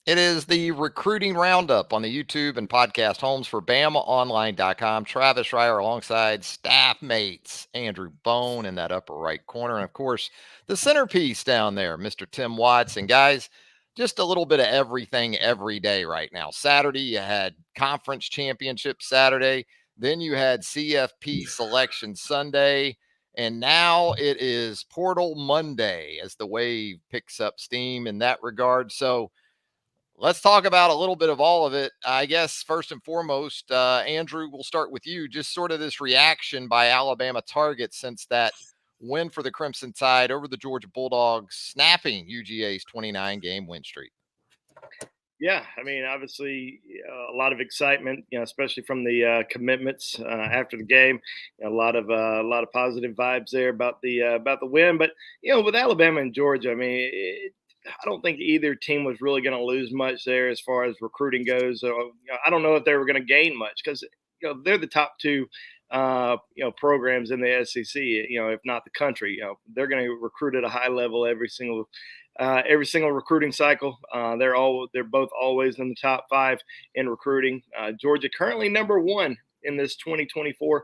It is the recruiting roundup on the YouTube and podcast homes for BamaOnline.com. Travis Reier alongside staff mates Andrew Bone in that upper right corner. And of course, the centerpiece down there, Mr. Tim Watts. And guys, just a little bit of everything every day right now. Saturday, you had conference championship Saturday. Then you had CFP selection Sunday. And now it is Portal Monday as the wave picks up steam in that regard. So, let's talk about a little bit of all of it. I guess first and foremost, Andrew, we'll start with you. Just sort of this reaction by Alabama targets since that win for the Crimson Tide over the Georgia Bulldogs, snapping UGA's 29 game win streak. Yeah, I mean, obviously, a lot of excitement, especially from the commitments after the game. A lot of positive vibes there about the win. But with Alabama and Georgia, I mean, I don't think either team was really going to lose much there as far as recruiting goes. I don't know if they were going to gain much because they're the top two programs in the SEC. If not the country, they're going to recruit at a high level every single recruiting cycle. They're both always in the top five in recruiting. Georgia currently number one in this 2024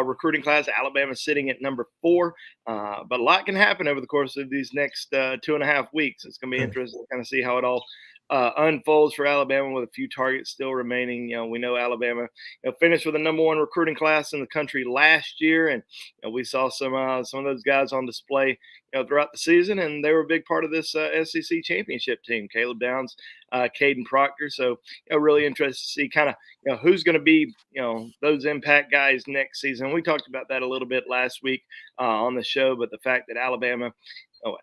recruiting class. Alabama sitting at number 4. But a lot can happen over the course of these next 2.5 weeks. It's going to be interesting to kind of see how it all unfolds for Alabama with a few targets still remaining. We know Alabama finished with the number 1 recruiting class in the country last year, and we saw some of those guys on display throughout the season, and they were a big part of this SEC championship team. Caleb Downs, Caden Proctor. So really interested to see kind of who's going to be those impact guys next season. We talked about that a little bit last week on the show, but the fact that Alabama,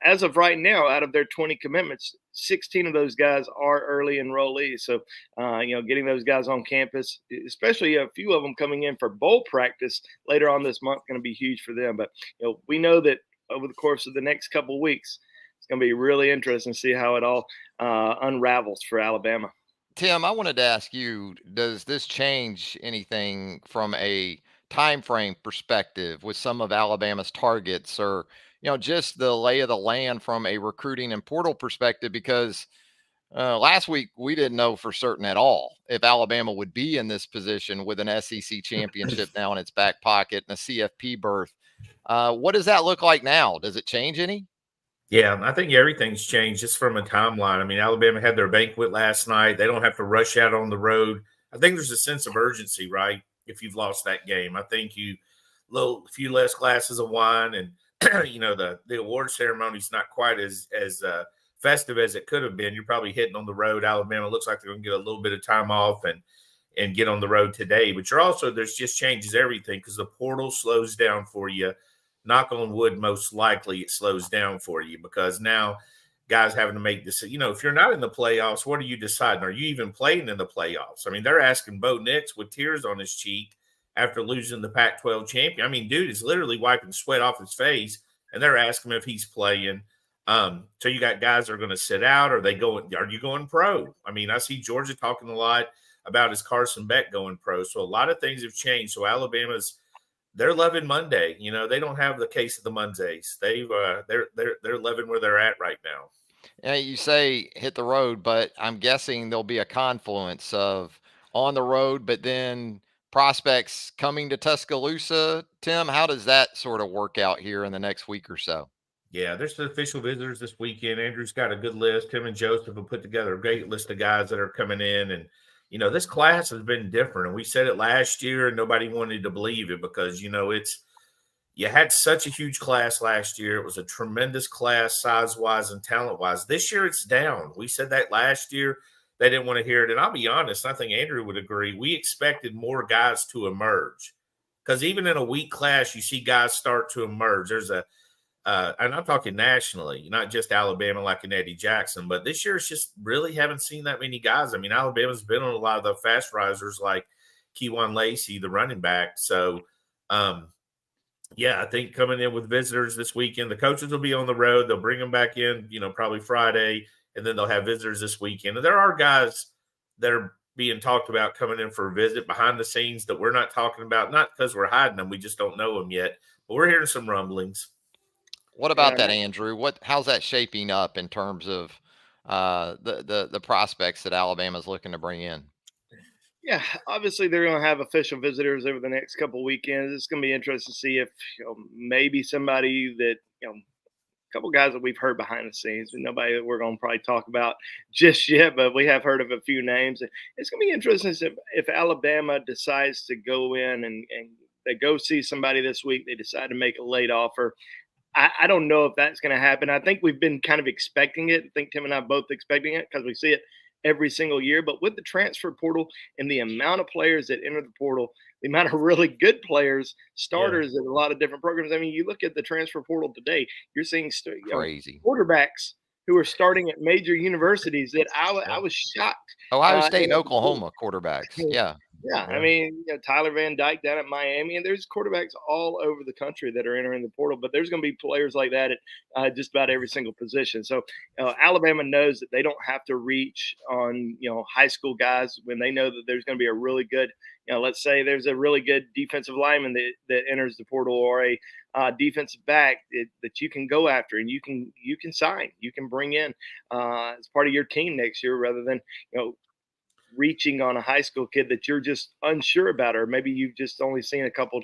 as of right now, out of their 20 commitments, 16 of those guys are early enrollees. So, getting those guys on campus, especially a few of them coming in for bowl practice later on this month, going to be huge for them. But, we know that over the course of the next couple of weeks, it's going to be really interesting to see how it all unravels for Alabama. Tim, I wanted to ask you, does this change anything from a time frame perspective with some of Alabama's targets, or just the lay of the land from a recruiting and portal perspective? Because last week we didn't know for certain at all if Alabama would be in this position with an SEC championship now in its back pocket and a CFP berth. What does that look like now? Does it change any? Yeah, I think everything's changed just from a timeline. I mean, Alabama had their banquet last night. They don't have to rush out on the road. I think there's a sense of urgency, right? If you've lost that game, I think few less glasses of wine, and the award ceremony is not quite as festive as it could have been. You're probably hitting on the road. Alabama looks like they're going to get a little bit of time off and get on the road today. But there's just changes everything because the portal slows down for you. Knock on wood, most likely it slows down for you because now guys having to make this. If you're not in the playoffs, what are you deciding? Are you even playing in the playoffs? I mean, they're asking Bo Nix with tears on his cheek after losing the Pac-12 champion. I mean, dude is literally wiping sweat off his face, and they're asking him if he's playing. So you got guys that are going to sit out. Are you going pro? I mean, I see Georgia talking a lot about his Carson Beck going pro. So a lot of things have changed. So they're loving Monday. They don't have the case of the Mondays. They're loving where they're at right now. Yeah, you say hit the road, but I'm guessing there'll be a confluence of on the road, but then prospects coming to Tuscaloosa. Tim, how does that sort of work out here in the next week or so? Yeah, there's the official visitors this weekend. Andrew's got a good list. Him and Joseph have put together a great list of guys that are coming in. And, this class has been different. And we said it last year and nobody wanted to believe it because, you had such a huge class last year. It was a tremendous class size-wise and talent-wise. This year it's down. We said that last year. They didn't want to hear it. And I'll be honest, I think Andrew would agree. We expected more guys to emerge because even in a weak class, you see guys start to emerge. And I'm talking nationally, not just Alabama like an Eddie Jackson, but this year it's just really haven't seen that many guys. I mean, Alabama's been on a lot of the fast risers like Keywan Lacey, the running back. So, I think coming in with visitors this weekend, the coaches will be on the road. They'll bring them back in, probably Friday, and then they'll have visitors this weekend. And there are guys that are being talked about coming in for a visit behind the scenes that we're not talking about, not because we're hiding them. We just don't know them yet, but we're hearing some rumblings. What about that, Andrew? How's that shaping up in terms of the prospects that Alabama's looking to bring in? Yeah, obviously they're going to have official visitors over the next couple weekends. It's going to be interesting to see if maybe somebody that a couple guys that we've heard behind the scenes, and nobody that we're going to probably talk about just yet, but we have heard of a few names. And it's going to be interesting if Alabama decides to go in and they go see somebody this week. They decide to make a late offer. I don't know if that's going to happen. I think we've been kind of expecting it. I think Tim and I both expecting it because we see it every single year. But with the transfer portal and the amount of players that enter the portal, the amount of really good players, starters in a lot of different programs. I mean, you look at the transfer portal today, you're seeing Crazy. quarterbacks who are starting at major universities that I was shocked. Ohio State and Oklahoma quarterbacks. Yeah. Yeah, I mean, Tyler Van Dyke down at Miami, and there's quarterbacks all over the country that are entering the portal. But there's going to be players like that at just about every single position. So Alabama knows that they don't have to reach on high school guys when they know that there's going to be a really good, let's say there's a really good defensive lineman that enters the portal, or a defensive back that you can go after and you can sign, you can bring in as part of your team next year, rather than reaching on a high school kid that you're just unsure about, or maybe you've just only seen a couple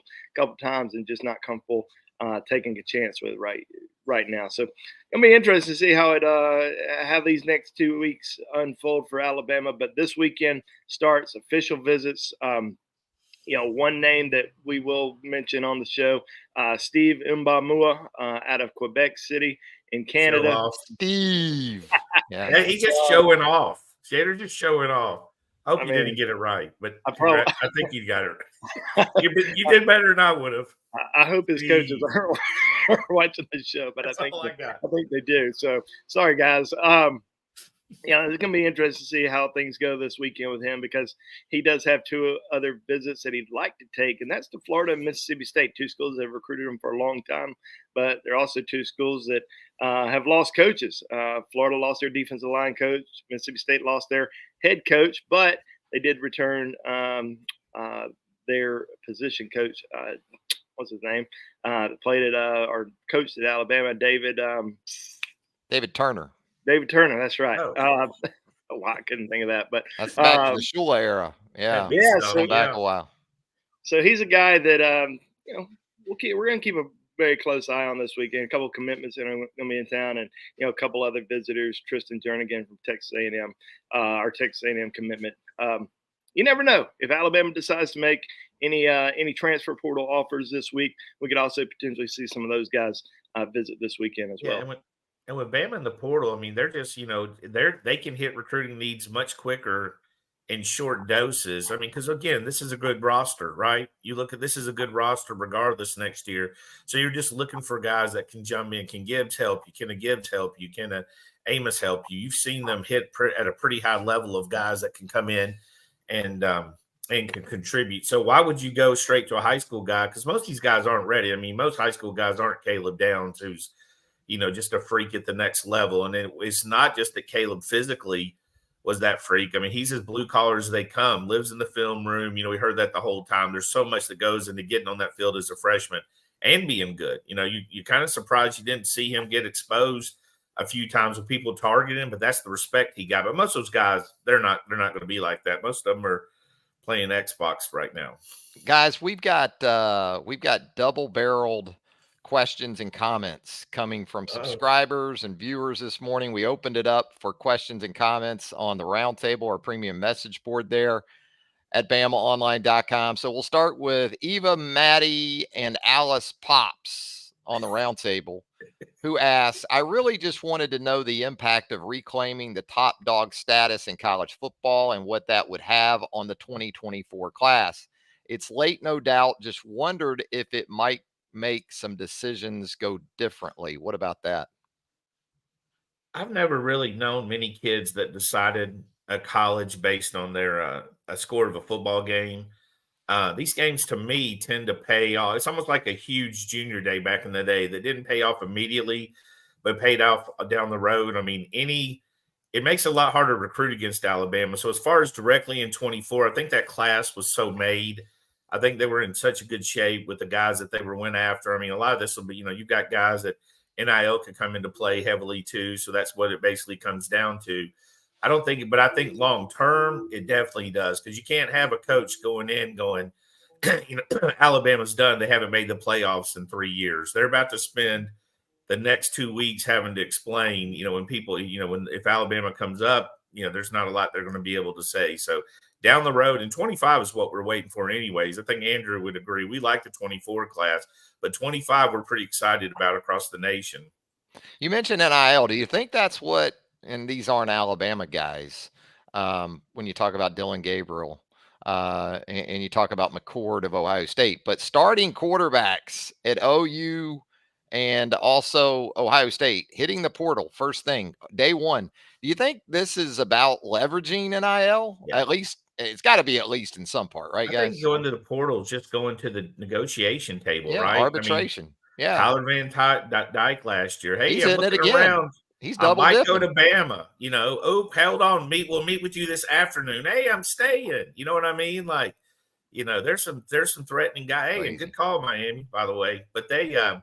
times and just not comfortable taking a chance with right now. So it'll be interesting to see how these next 2 weeks unfold for Alabama. But this weekend starts official visits. One name that we will mention on the show, Steve Mbamua out of Quebec City in Canada. Steve. Yeah, he's just showing off. Shader's just showing off. I hope you didn't get it right, but I think you got it right. You did better than I would have. I hope his coaches are watching the show, but I think they do. So sorry, guys. It's going to be interesting to see how things go this weekend with him, because he does have two other visits that he'd like to take, and that's to Florida and Mississippi State, two schools that have recruited him for a long time, but they're also two schools that have lost coaches. Florida lost their defensive line coach. Mississippi State lost their head coach, but they did return their position coach. What's his name? That played at or coached at Alabama, David Turner. David Turner, that's right. I couldn't think of that, but that's back to the Shula era. Yeah, so back a while. So he's a guy that we're going to keep a very close eye on this weekend. A couple of commitments that are going to be in town, and a couple other visitors. Tristan Jernigan from Texas A&M, our Texas A&M commitment. You never know if Alabama decides to make any transfer portal offers this week. We could also potentially see some of those guys visit this weekend as well. And with Bama in the portal, I mean, they're just, they can hit recruiting needs much quicker in short doses. I mean, because again, this is a good roster, right? You look at this is a good roster regardless next year. So you're just looking for guys that can jump in, can Gibbs help you, can a Gibbs help you, can a Amos help you. You've seen them hit at a pretty high level of guys that can come in and can contribute. So why would you go straight to a high school guy? Because most of these guys aren't ready. I mean, most high school guys aren't Caleb Downs, who's just a freak at the next level. And it's not just that Caleb physically was that freak. I mean, he's as blue collar as they come, lives in the film room. We heard that the whole time. There's so much that goes into getting on that field as a freshman and being good. You're kind of surprised you didn't see him get exposed a few times with people targeting him, but that's the respect he got. But most of those guys, they're not going to be like that. Most of them are playing Xbox right now. Guys, we've got double-barreled questions and comments coming from subscribers and viewers this morning. We opened it up for questions and comments on the Roundtable, or premium message board there at BamaOnline.com. So we'll start with Eva, Maddie, and Alice Pops on the Roundtable, who asks, I really just wanted to know the impact of reclaiming the top dog status in college football and what that would have on the 2024 class. It's late, no doubt. Just wondered if it might make some decisions go differently. What about that? I've never really known many kids that decided a college based on their a score of a football game. These games to me tend to pay off. It's almost like a huge junior day back in the day that didn't pay off immediately, but paid off down the road. I mean, it makes it a lot harder to recruit against Alabama. So as far as directly in 24, I think that class was so made. I think they were in such a good shape with the guys that they went after. I mean, a lot of this will be, you've got guys that NIL could come into play heavily too. So that's what it basically comes down to. I think long term it definitely does, because you can't have a coach going in going, Alabama's done. They haven't made the playoffs in 3 years. They're about to spend the next 2 weeks having to explain, when people, if Alabama comes up, there's not a lot they're going to be able to say. So down the road, and 25 is what we're waiting for anyways. I think Andrew would agree. We like the 24 class, but 25 we're pretty excited about across the nation. You mentioned NIL. Do you think that's what, and these aren't Alabama guys, when you talk about Dylan Gabriel, and you talk about McCord of Ohio State, but starting quarterbacks at OU and also Ohio State hitting the portal first thing, day one. Do you think this is about leveraging NIL? Yeah. At least it's got to be at least in some part, right, I guys? think going to the portal is just going to the negotiation table, Yeah, right? arbitration. Yeah, Tyler Van Dyke last year. Hey, he's I'm hitting it looking again. around. He's I double might go dipping. to Bama. Oh, hold on. We'll meet with you this afternoon. Hey, I'm staying. You know what I mean? Like, there's some threatening guy. Hey, and good call, Miami, by the way. But they, yeah,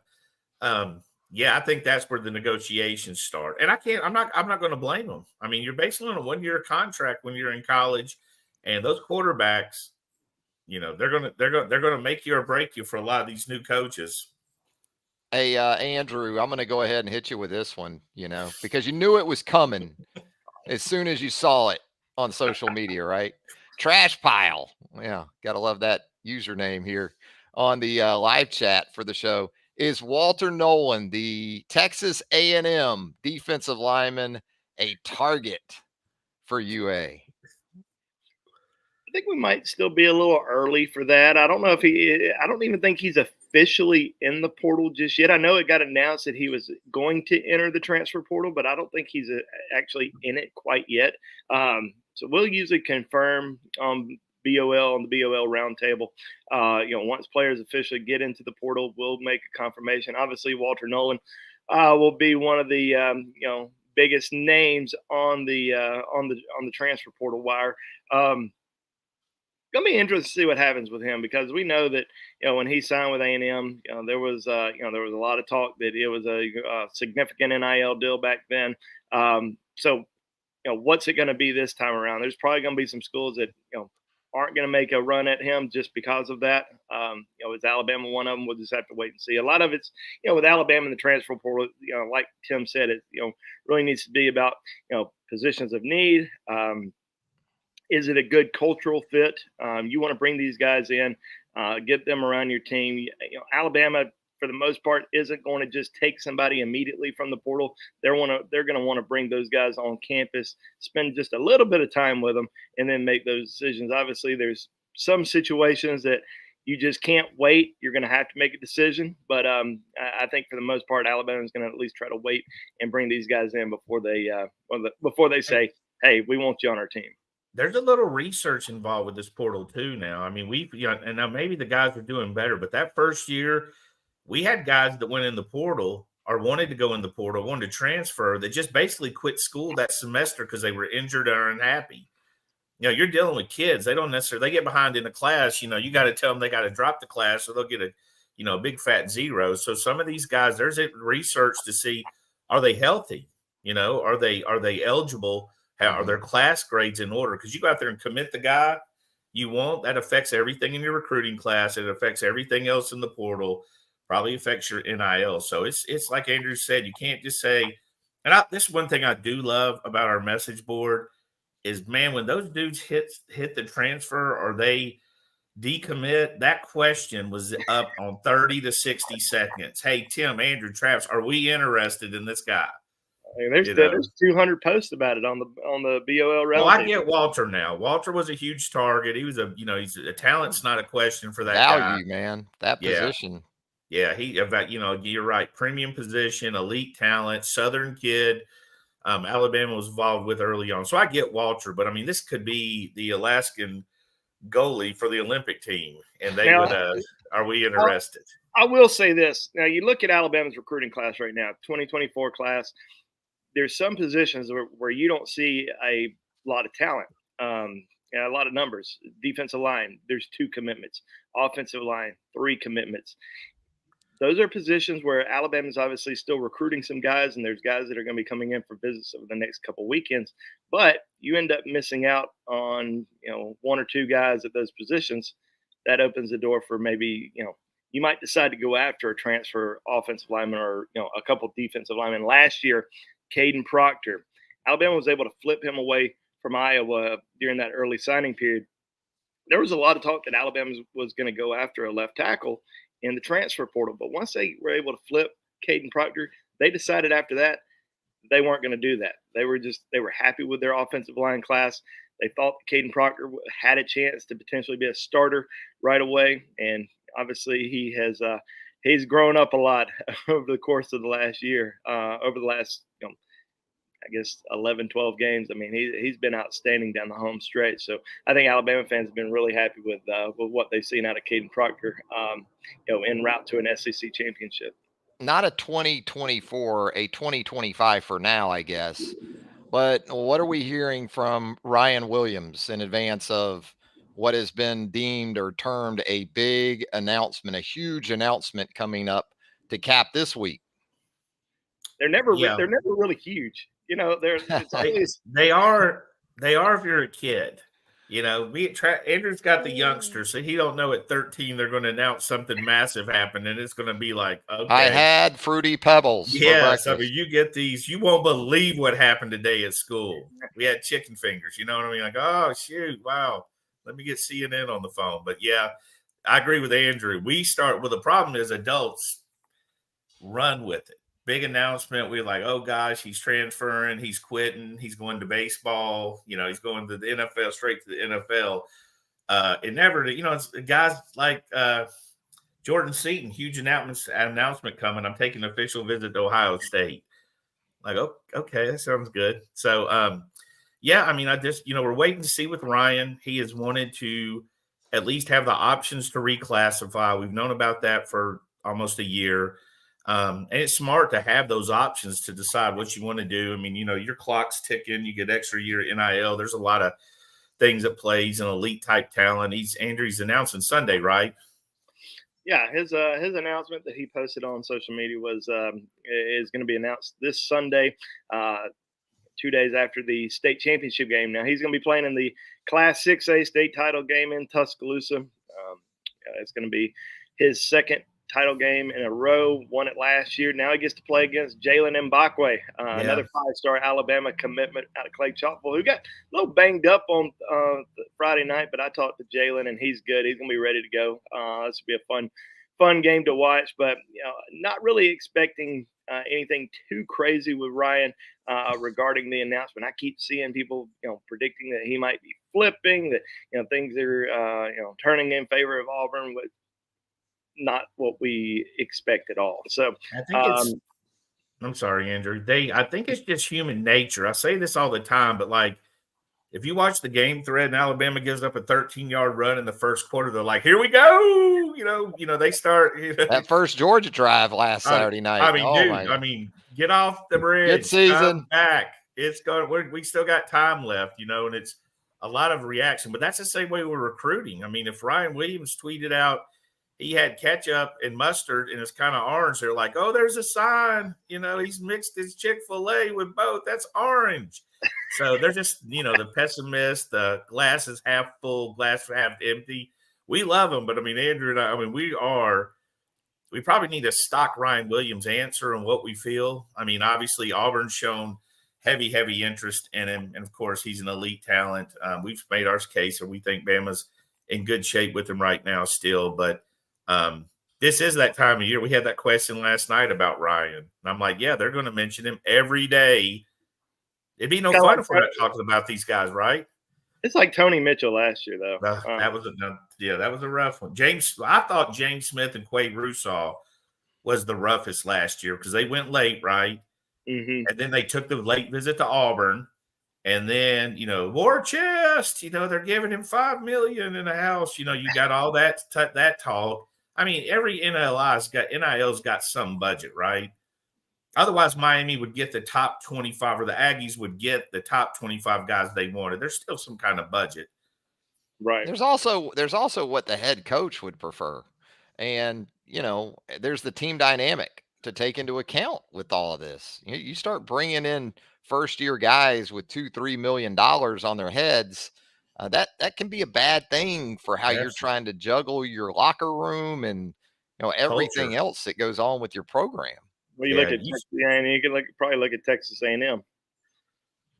I think that's where the negotiations start. And I'm not going to blame them. I mean, you're basically on a 1-year contract when you're in college, and those quarterbacks, they're gonna make you or break you for a lot of these new coaches. Hey, Andrew, I'm going to go ahead and hit you with this one, because you knew it was coming as soon as you saw it on social media, right? Trash pile. Yeah, got to love that username here on the live chat for the show. Is Walter Nolan, the Texas A&M defensive lineman, a target for UA? I think we might still be a little early for that. I don't know if I don't even think he's officially in the portal just yet. I know it got announced that he was going to enter the transfer portal, but I don't think he's actually in it quite yet. So we'll usually confirm on the BOL roundtable. Once players officially get into the portal, we'll make a confirmation. Obviously, Walter Nolan will be one of the biggest names on the transfer portal wire. Gonna be interesting to see what happens with him, because we know that when he signed with A&M, there was a lot of talk that it was a significant NIL deal back then. So what's it going to be this time around? There's probably going to be some schools that aren't going to make a run at him just because of that. Is Alabama one of them? We'll just have to wait and see. A lot of it's with Alabama and the transfer portal. Like Tim said, it really needs to be about positions of need. Is it a good cultural fit? You want to bring these guys in, get them around your team. Alabama, for the most part, isn't going to just take somebody immediately from the portal. They're going to want to bring those guys on campus, spend just a little bit of time with them, and then make those decisions. Obviously, there's some situations that you just can't wait. You're going to have to make a decision. But I think for the most part, Alabama is going to at least try to wait and bring these guys in before they say, "Hey, we want you on our team." There's a little research involved with this portal too now. I mean, and now maybe the guys are doing better, but that first year we had guys that went in the portal or wanted to go in the portal, wanted to transfer, that just basically quit school that semester because they were injured or unhappy. You're dealing with kids. They don't necessarily, they get behind in a class, you got to tell them they got to drop the class or they'll get a big fat zero. So some of these guys, there's research to see, are they healthy? Are they eligible? Are their class grades in order? Because you go out there and commit the guy you want, that affects everything in your recruiting class. It affects everything else in the portal, probably affects your NIL. So it's like Andrew said, you can't just say, and this is one thing I do love about our message board is, man, when those dudes hit the transfer or they decommit, that question was up on 30 to 60 seconds. Hey, Tim, Andrew, Travis, are we interested in this guy? There's 200 posts about it on the BOL round. Well, I get Walter now. Walter was a huge target. He was he's a talent's not a question for that value, guy. Man. That position. Yeah, you're right. Premium position, elite talent, Southern kid. Alabama was involved with early on. So I get Walter, but I mean, this could be the Alaskan goalie for the Olympic team. And they would, are we interested? I will say this. Now, you look at Alabama's recruiting class right now, 2024 class. There's some positions where you don't see a lot of talent, a lot of numbers. Defensive line, there's 2 commitments. Offensive line, 3 commitments. those are positions where Alabama's obviously still recruiting some guys, and there's guys that are going to be coming in for visits over the next couple weekends. But you end up missing out on one or two guys at those positions. That opens the door for maybe you might decide to go after a transfer offensive lineman or a couple defensive linemen. Last year, Caden Proctor, Alabama was able to flip him away from Iowa during that early signing period. There was a lot of talk that Alabama was going to go after a left tackle in the transfer portal. But once they were able to flip Caden Proctor, they decided after that they weren't going to do that. They were happy with their offensive line class. They thought Caden Proctor had a chance to potentially be a starter right away, and obviously he's grown up a lot over the course of the last year. Over the last I guess 11, 12 games. I mean, he's been outstanding down the home stretch. So I think Alabama fans have been really happy with what they've seen out of Caden Proctor, en route to an SEC championship. Not a 2024, a 2025 for now, I guess. But what are we hearing from Ryan Williams in advance of what has been deemed or termed a big announcement, a huge announcement coming up to cap this week? They're never really huge. It's always they are if you're a kid. Andrew's got the youngster, so he don't know at 13 they're going to announce something massive happened, and it's going to be like, okay. I had Fruity Pebbles. Yes, I mean, you get these. You won't believe what happened today at school. We had chicken fingers. You know what I mean? Like, oh shoot, wow. Let me get CNN on the phone. But yeah, I agree with Andrew. The problem is adults run with it. Big announcement. We're like, oh gosh, he's transferring, he's quitting, he's going to baseball, he's going to the NFL, straight to the NFL. It never, it's guys like Jordan Seaton, huge announcement coming. I'm taking an official visit to Ohio State. Like, oh, okay, that sounds good. So yeah, I mean, we're waiting to see with Ryan. He has wanted to at least have the options to reclassify. We've known about that for almost a year. And it's smart to have those options to decide what you want to do. I mean, your clock's ticking, you get extra year NIL. There's a lot of things that plays an elite type talent. Andrew's announcing Sunday, right? Yeah, his announcement that he posted on social media is going to be announced this Sunday, 2 days after the state championship game. Now he's going to be playing in the Class 6A state title game in Tuscaloosa. It's going to be his second title game in a row, won it last year. Now he gets to play against Jalen Mbakwe, another 5-star Alabama commitment out of Clay Chalkville, who got a little banged up on Friday night, but I talked to Jalen, and he's good. He's going to be ready to go. This will be a fun game to watch, but not really expecting anything too crazy with Ryan regarding the announcement. I keep seeing people, predicting that he might be flipping, that things are, turning in favor of Auburn, but not what we expect at all. So I think I'm sorry, Andrew. I think it's just human nature. I say this all the time, but like, if you watch the game thread and Alabama gives up a 13-yard run in the first quarter, they're like, "Here we go!" They start that first Georgia drive last Saturday night. I mean, get off the bridge. Good season. Come back. It's going. We still got time left, and it's a lot of reaction. But that's the same way we're recruiting. I mean, if Ryan Williams tweeted out he had ketchup and mustard and it's kind of orange, they're like, "Oh, there's a sign. He's mixed his Chick-fil-A with both. That's orange." So they're just, the pessimist, the glass is half full, glass half empty. We love them, but I mean, Andrew and I mean, we probably need to stock Ryan Williams' answer on what we feel. I mean, obviously Auburn's shown heavy interest in him. And of course he's an elite talent. We've made our case, and we think Bama's in good shape with him right now still. But this is that time of year. We had that question last night about Ryan. And I'm like, yeah, they're going to mention him every day. It'd be no fun if we're not talking about these guys, right? It's like Tony Mitchell last year, though. That was a rough one. I thought James Smith and Quay Russaw was the roughest last year because they went late, right? Mm-hmm. And then they took the late visit to Auburn. And then, war chest, they're giving him $5 million in a house. You got all that talk. I mean, every NIL's got some budget, right? Otherwise, Miami would get the top 25, or the Aggies would get the top 25 guys they wanted. There's still some kind of budget. Right. There's also what the head coach would prefer. And, there's the team dynamic to take into account with all of this. You start bringing in first year guys with $2-3 million on their heads. That can be a bad thing for how you're Absolutely. trying to juggle your locker room and everything Culture. else that goes on with your program. Well, you Yeah. look at Texas, and you can probably look at Texas A&M.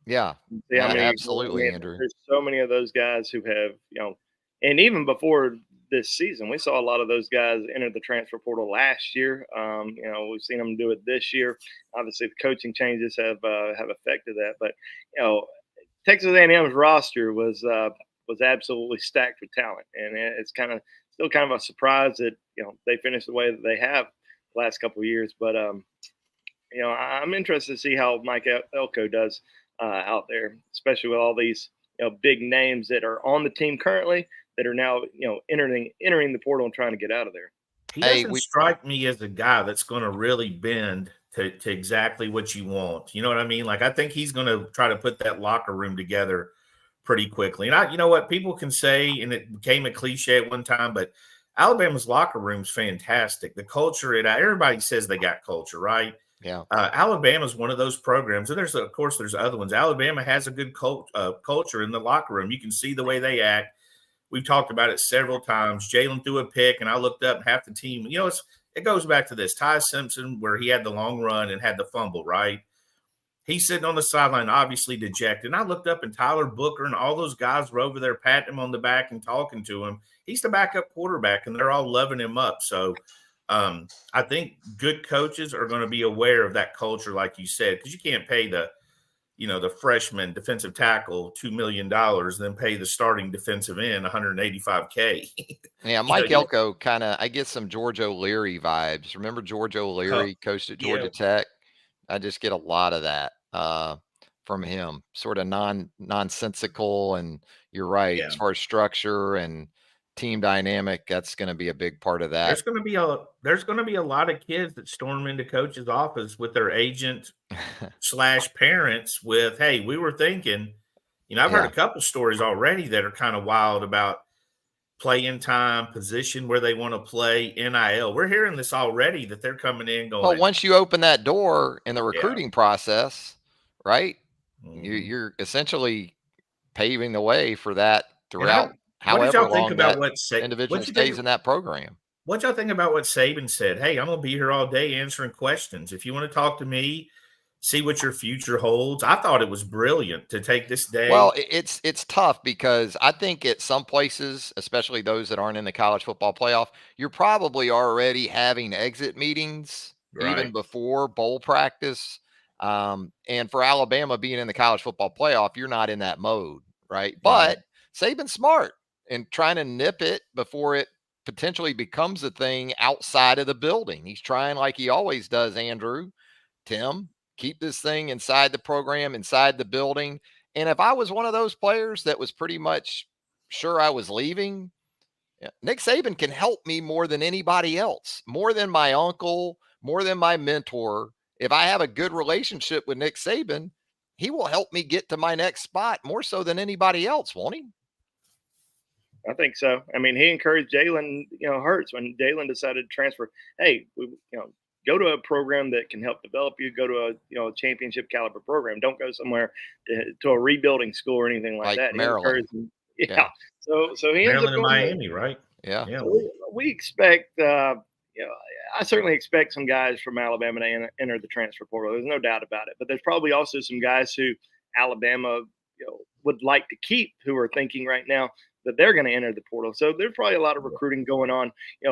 Yeah, See how many. I absolutely, mean, Andrew. there's so many of those guys who have, and even before this season, we saw a lot of those guys enter the transfer portal last year. We've seen them do it this year. Obviously, the coaching changes have affected that, but Texas A&M's roster was absolutely stacked with talent, and it's still kind of a surprise that they finished the way that they have the last couple of years. But I'm interested to see how Mike Elko does out there, especially with all these big names that are on the team currently that are now entering the portal and trying to get out of there. He Hey, doesn't strike me as a guy that's going to really bend to exactly what you want. You know what I mean? Like, I think he's going to try to put that locker room together pretty quickly. And you know what people can say, and it became a cliche at one time, but Alabama's locker room's fantastic. The culture, everybody says they got culture, right? yeah. Alabama's one of those programs, and there's other ones. Alabama has a good culture in the locker room. You can see the way they act. We've talked about it several times. Jalen threw a pick, and I looked up, and half the team, it goes back to this. Ty Simpson, where he had the long run and had the fumble, right? He's sitting on the sideline, obviously dejected. And I looked up, and Tyler Booker and all those guys were over there patting him on the back and talking to him. He's the backup quarterback, and they're all loving him up. So I think good coaches are going to be aware of that culture, like you said, because you can't pay the freshman defensive tackle $2 million, then pay the starting defensive end $185K. Yeah, Mike Elko I get some George O'Leary vibes. Remember George O'Leary coached at Georgia Tech? I just get a lot of that from him. Sort of nonsensical, and you're right, as far as structure and team dynamic, that's going to be a big part of that. There's going to be a lot of kids that storm into coach's office with their agent / parents with, "Hey, we were thinking." I've heard a couple stories already that are kind of wild about playing time, position where they want to play, NIL. We're hearing this already that they're coming in going. Well, once you open that door in the recruiting process, right, you're essentially paving the way for that throughout however long that individual stays in that program. What y'all think about what Saban said? "Hey, I'm going to be here all day answering questions. If you want to talk to me, see what your future holds." I thought it was brilliant to take this day. Well, it's tough because I think at some places, especially those that aren't in the college football playoff, you're probably already having exit meetings even before bowl practice. And for Alabama being in the college football playoff, you're not in that mode, right? But Saban's smart and trying to nip it before it potentially becomes a thing outside of the building. He's trying, like he always does, Andrew, Tim, keep this thing inside the program, inside the building. And if I was one of those players that was pretty much sure I was leaving, Nick Saban can help me more than anybody else, more than my uncle, more than my mentor. If I have a good relationship with Nick Saban, he will help me get to my next spot more so than anybody else, won't he? I think so. I mean, he encouraged Jalen, Hurts when Jalen decided to transfer. Hey, go to a program that can help develop you. Go to a championship caliber program. Don't go somewhere to a rebuilding school or anything like that. Maryland. Yeah. So he ends up Maryland and Miami, right? Yeah. So we expect. I certainly expect some guys from Alabama to enter the transfer portal. There's no doubt about it. But there's probably also some guys who Alabama would like to keep who are thinking right now that they're going to enter the portal. So there's probably a lot of recruiting going on,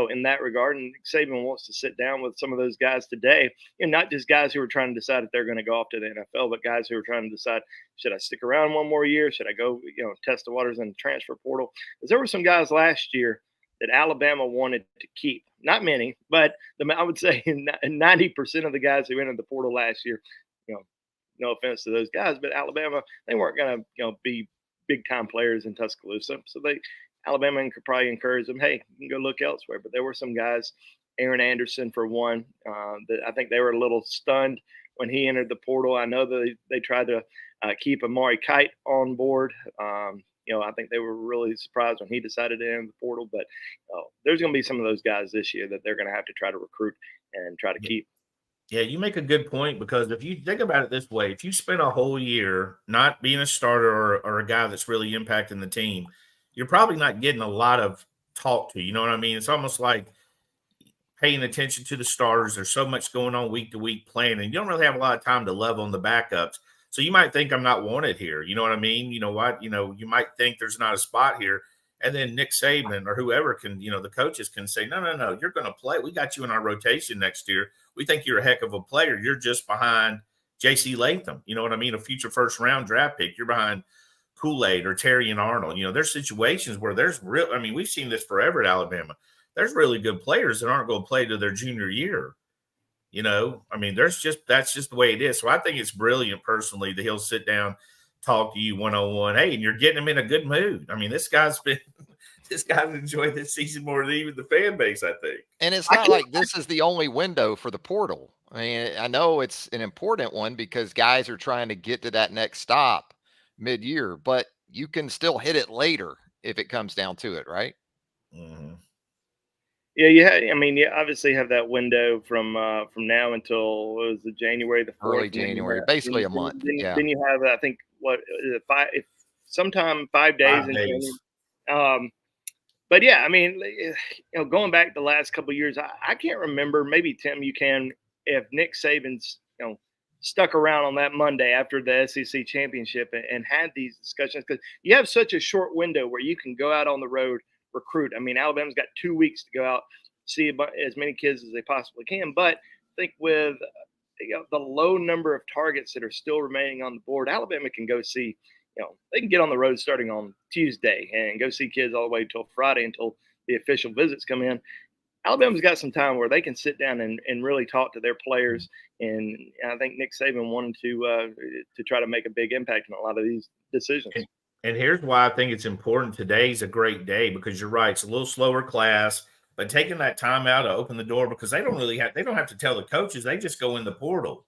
in that regard. And Saban wants to sit down with some of those guys today, not just guys who are trying to decide if they're going to go off to the NFL, but guys who are trying to decide, should I stick around one more year? Should I go, test the waters in the transfer portal? Because there were some guys last year that Alabama wanted to keep. Not many, but I would say 90% of the guys who entered the portal last year, no offense to those guys, but Alabama, they weren't going to, be big time players in Tuscaloosa. So Alabama could probably encourage them, hey, you can go look elsewhere. But there were some guys, Aaron Anderson for one, that I think they were a little stunned when he entered the portal. I know that they tried to keep Amari Kite on board. I think they were really surprised when he decided to enter the portal. But there's going to be some of those guys this year that they're going to have to try to recruit and try to keep. Yeah, you make a good point because if you think about it this way, if you spend a whole year not being a starter or a guy that's really impacting the team, you're probably not getting a lot of talk to. You know what I mean? It's almost like paying attention to the starters. There's so much going on week to week planning. You don't really have a lot of time to level on the backups. So you might think I'm not wanted here. You know what I mean? You know what? You might think there's not a spot here. And then Nick Saban or whoever can, the coaches can say, no, you're going to play. We got you in our rotation next year. We think you're a heck of a player. You're just behind J.C. Latham. You know what I mean? A future first round draft pick. You're behind Kool-Aid or Terry and Arnold. There's situations where there's real. I mean, we've seen this forever at Alabama. There's really good players that aren't going to play to their junior year. I mean, that's just the way it is. So I think it's brilliant personally that he'll sit down, talk to you one-on-one. Hey, and you're getting him in a good mood. I mean, this guy's enjoyed this season more than even the fan base, I think. And it's not like this is the only window for the portal. I mean, I know it's an important one because guys are trying to get to that next stop mid-year, but you can still hit it later if it comes down to it, right? Mm-hmm. Yeah, you obviously have that window from now until what was it, January the 4th, early January, basically a month. Then you have, I think, what is it, sometime 5 days in January. But yeah, I mean, going back the last couple of years, I can't remember. Maybe Tim, you can, if Nick Saban's stuck around on that Monday after the SEC championship and had these discussions, because you have such a short window where you can go out on the road, recruit. I mean, Alabama's got 2 weeks to go out, see as many kids as they possibly can. But I think with the low number of targets that are still remaining on the board, Alabama can go see, they can get on the road starting on Tuesday and go see kids all the way till Friday until the official visits come in. Alabama's got some time where they can sit down and really talk to their players. And I think Nick Saban wanted to try to make a big impact on a lot of these decisions. And here's why I think it's important. Today's a great day because you're right. It's a little slower class, but taking that time out to open the door because they don't have to tell the coaches. They just go in the portal.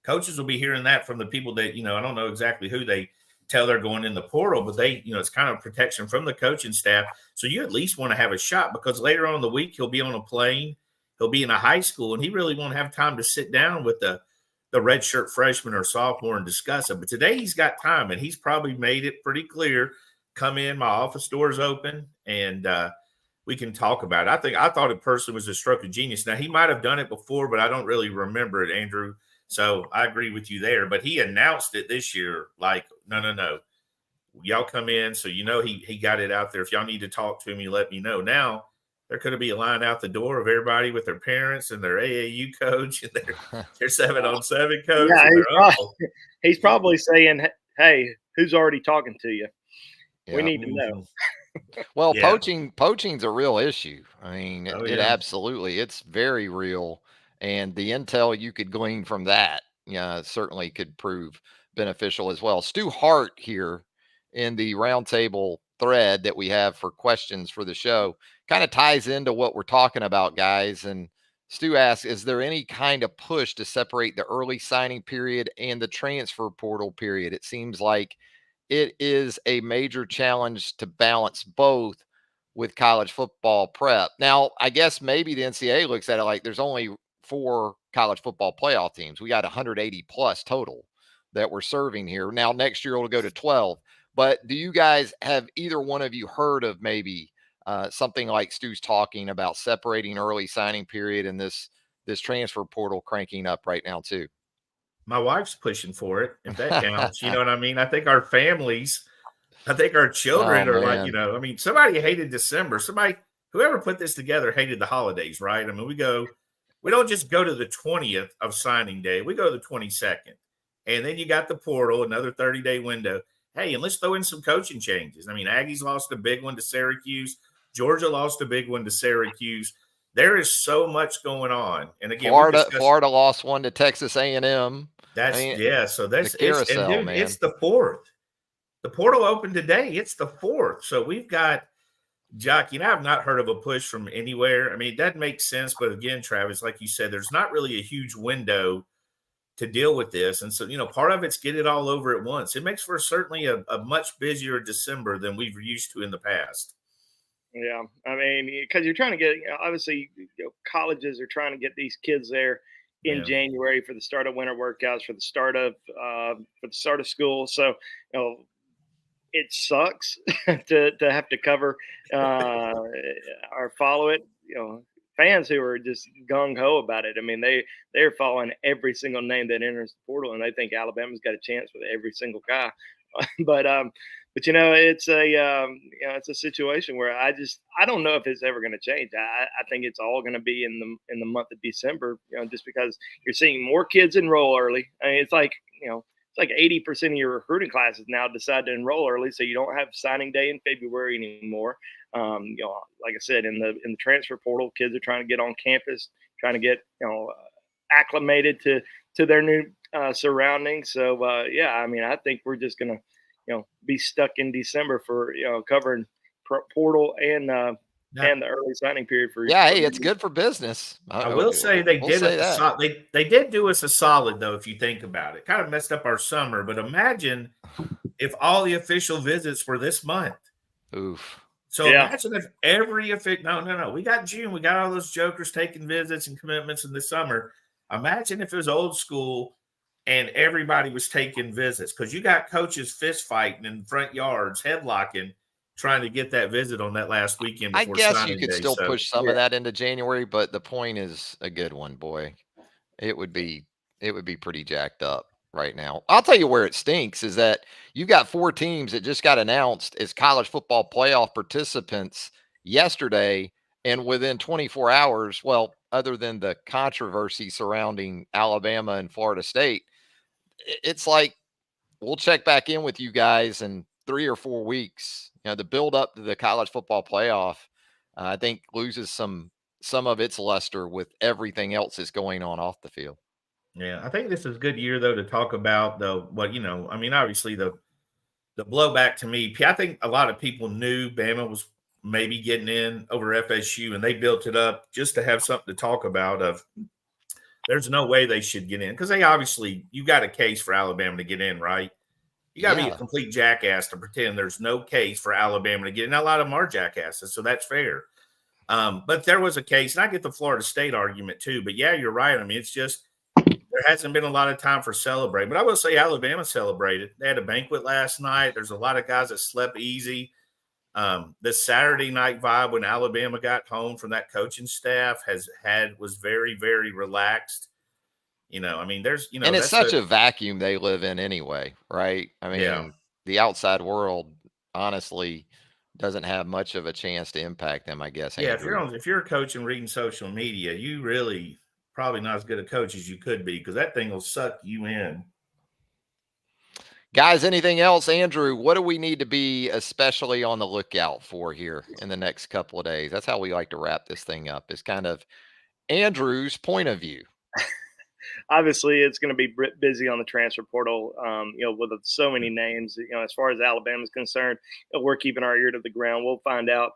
Coaches will be hearing that from the people that, I don't know exactly who they tell they're going in the portal, but they, it's kind of protection from the coaching staff. So you at least want to have a shot because later on in the week, he'll be on a plane, he'll be in a high school, and he really won't have time to sit down with the redshirt freshman or sophomore and discuss it. But today he's got time, and he's probably made it pretty clear. Come in, my office door is open, and we can talk about it. I thought it personally was a stroke of genius. Now, he might have done it before, but I don't really remember it, Andrew. So I agree with you there. But he announced it this year like, no. Y'all come in. So he got it out there. If y'all need to talk to me, let me know. Now, there could be a line out the door of everybody with their parents and their AAU coach and their 7-on-7 coach. Yeah, he's probably saying, hey, who's already talking to you? Yeah. We need to know. Well, poaching's a real issue. I mean, it absolutely, it's very real. And the intel you could glean from that, certainly could prove beneficial as well. Stu Hart here in the roundtable thread that we have for questions for the show kind of ties into what we're talking about, guys. And Stu asks, is there any kind of push to separate the early signing period and the transfer portal period? It seems like it is a major challenge to balance both with college football prep. Now, I guess maybe the NCAA looks at it like there's only 4 college football playoff teams. We got 180 plus total that we're serving here. Now, next year it'll go to 12. But do you guys, have either one of you heard of maybe something like Stu's talking about separating early signing period and this transfer portal cranking up right now too? My wife's pushing for it, if that counts. You know what I mean? I think our families, our children are like, somebody hated December. Whoever put this together hated the holidays, right? I mean, we don't just go to the 20th of signing day. We go to the 22nd. And then you got the portal, another 30-day window. Hey, and let's throw in some coaching changes. I mean, Aggies lost a big one to Syracuse. Georgia lost a big one to Syracuse. There is so much going on. And again, Florida lost one to Texas A&M. So that's the carousel, man. It's the 4th. The portal opened today. It's the 4th. So we've got, Jock, I've not heard of a push from anywhere. I mean, that makes sense. But again, Travis, like you said, there's not really a huge window to deal with this. And so, part of it's get it all over at once. It makes for certainly a much busier December than we've used to in the past. Yeah, I mean, because you're trying to get, obviously, colleges are trying to get these kids there in January for the start of winter workouts, for the start of school. So, it sucks to have to cover or follow it. Fans who are just gung ho about it. I mean, they're following every single name that enters the portal, and they think Alabama's got a chance with every single guy. but it's a situation where I don't know if it's ever going to change. I think it's all going to be in the month of December. Just because you're seeing more kids enroll early. I mean, it's like 80% of your recruiting classes now decide to enroll early, so you don't have signing day in February anymore. Like I said, in the transfer portal, kids are trying to get on campus, trying to get acclimated to their new surroundings. So I mean, I think we're just gonna be stuck in December for covering portal and the early signing period for hey, it's good for business. I will say they did do us a solid, though, if you think about it. Kind of messed up our summer, but imagine if all the official visits were this month. Oof. So imagine if every no, we got June, we got all those jokers taking visits and commitments in the summer. Imagine if it was old school and everybody was taking visits, because you got coaches fist fighting in front yards, headlocking, trying to get that visit on that last weekend before I guess signing you could day. still push some of that into January, but the point is a good one, boy. It would be pretty jacked up right now. I'll tell you where it stinks is that you've got 4 teams that just got announced as college football playoff participants yesterday, and within 24 hours, well, other than the controversy surrounding Alabama and Florida State, it's like we'll check back in with you guys in 3 or 4 weeks. The build up to the college football playoff, I think, loses some of its luster with everything else that's going on off the field. Yeah, I think this is a good year, though, to talk about I mean, obviously the blowback to me, I think a lot of people knew Bama was maybe getting in over FSU, and they built it up just to have something to talk about of there's no way they should get in, because you got a case for Alabama to get in, right? You got to be a complete jackass to pretend there's no case for Alabama to get in. Now, a lot of them are jackasses, so that's fair. But there was a case, and I get the Florida State argument too. But yeah, you're right. I mean, it's just there hasn't been a lot of time for celebrating. But I will say Alabama celebrated. They had a banquet last night. There's a lot of guys that slept easy. The Saturday night vibe when Alabama got home from that coaching staff was very, very relaxed. I mean, and it's such a vacuum they live in anyway, right? I mean, the outside world honestly doesn't have much of a chance to impact them, I guess. Yeah, Andrew. if you're a coach and reading social media, you really probably not as good a coach as you could be, because that thing will suck you in. Guys, anything else? Andrew, what do we need to be especially on the lookout for here in the next couple of days? That's how we like to wrap this thing up, is kind of Andrew's point of view. Obviously, it's going to be busy on the transfer portal, with so many names. As far as Alabama is concerned, we're keeping our ear to the ground. We'll find out,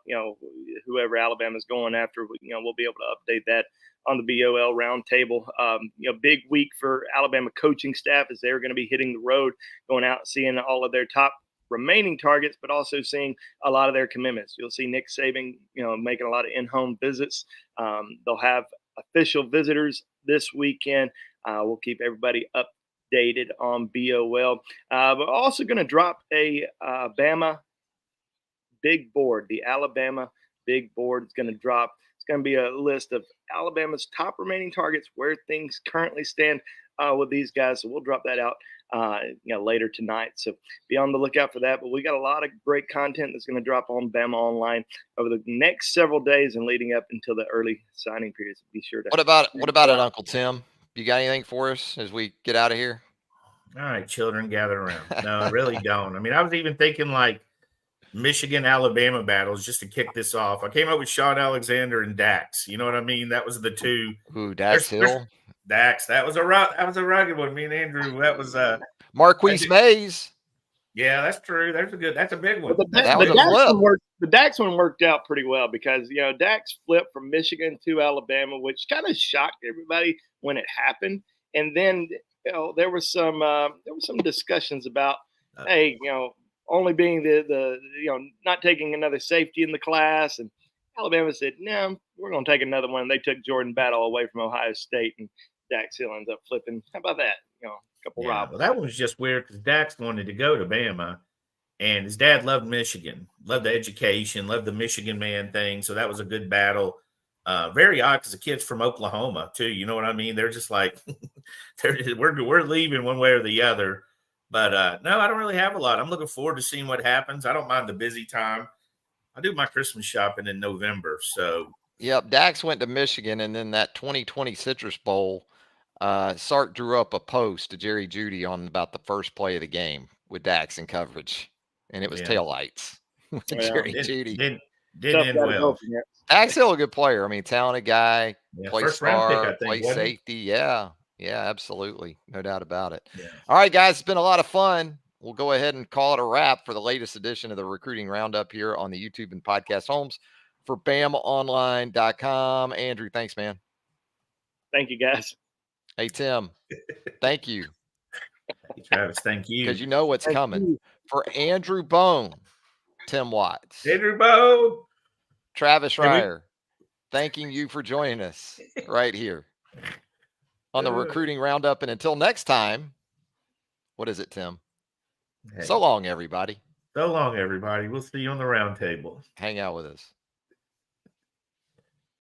whoever Alabama's going after, we'll be able to update that on the BOL roundtable. Big week for Alabama coaching staff as they're going to be hitting the road, going out, seeing all of their top remaining targets, but also seeing a lot of their commitments. You'll see Nick Saban, making a lot of in-home visits. They'll have official visitors this weekend. We'll keep everybody updated on BOL. We're also going to drop a Bama big board. The Alabama big board is going to drop. It's going to be a list of Alabama's top remaining targets, where things currently stand with these guys. So we'll drop that out later tonight. So be on the lookout for that. But we got a lot of great content that's going to drop on Bama Online over the next several days and leading up until the early signing periods. Be sure to. What about it, Uncle Tim? You got anything for us as we get out of here? All right, children, gather around. No, I really don't. I mean, I was even thinking like Michigan, Alabama battles just to kick this off. I came up with Sean Alexander and Dax. You know what I mean? That was the two. Ooh, Dax Hill. Dax. That was a rugged one. Me and Andrew. That was Marquise Mays. Yeah, that's true. That's a big one. The Dax one worked out pretty well because Dax flipped from Michigan to Alabama, which kind of shocked everybody when it happened. And then there was some discussions about, hey, only being the not taking another safety in the class, and Alabama said, no, we're going to take another one. They took Jordan Battle away from Ohio State, and Dax Hill ends up flipping. How about that? A couple Yeah, rivals. well, that one was just weird because Dax wanted to go to Bama, and his dad loved Michigan, loved the education, loved the Michigan man thing. So that was a good battle. Very odd because the kid's from Oklahoma too. You know what I mean? They're just like we're leaving one way or the other. But no, I don't really have a lot. I'm looking forward to seeing what happens. I don't mind the busy time. I do my Christmas shopping in November. So Yep, Dax went to Michigan, and then that 2020 Citrus Bowl, Sark drew up a post to Jerry Jeudy on about the first play of the game with Dax in coverage, and it was yeah, taillights with Well, Jerry Jeudy. didn't tough end guy to go well. against. Dax Hill, a good player. I mean, talented guy, Yeah, play first round pick, I star, think, play wasn't he? safety. Yeah, absolutely, no doubt about it. Yeah. All right, guys, it's been a lot of fun. We'll go ahead and call it a wrap for the latest edition of the Recruiting Roundup here on the YouTube and podcast homes for BamaOnline.com. Andrew, thanks, man. Thank you, guys. Hey, Tim, thank you. Hey, Travis, thank you. Because you know what's coming. For Andrew Bone, Tim Watts, Andrew Bone, Travis Reier, thanking you for joining us right here on the Recruiting Roundup. And until next time, what is it, Tim? Hey, so long, everybody. So long, everybody. We'll see you on the round table. Hang out with us.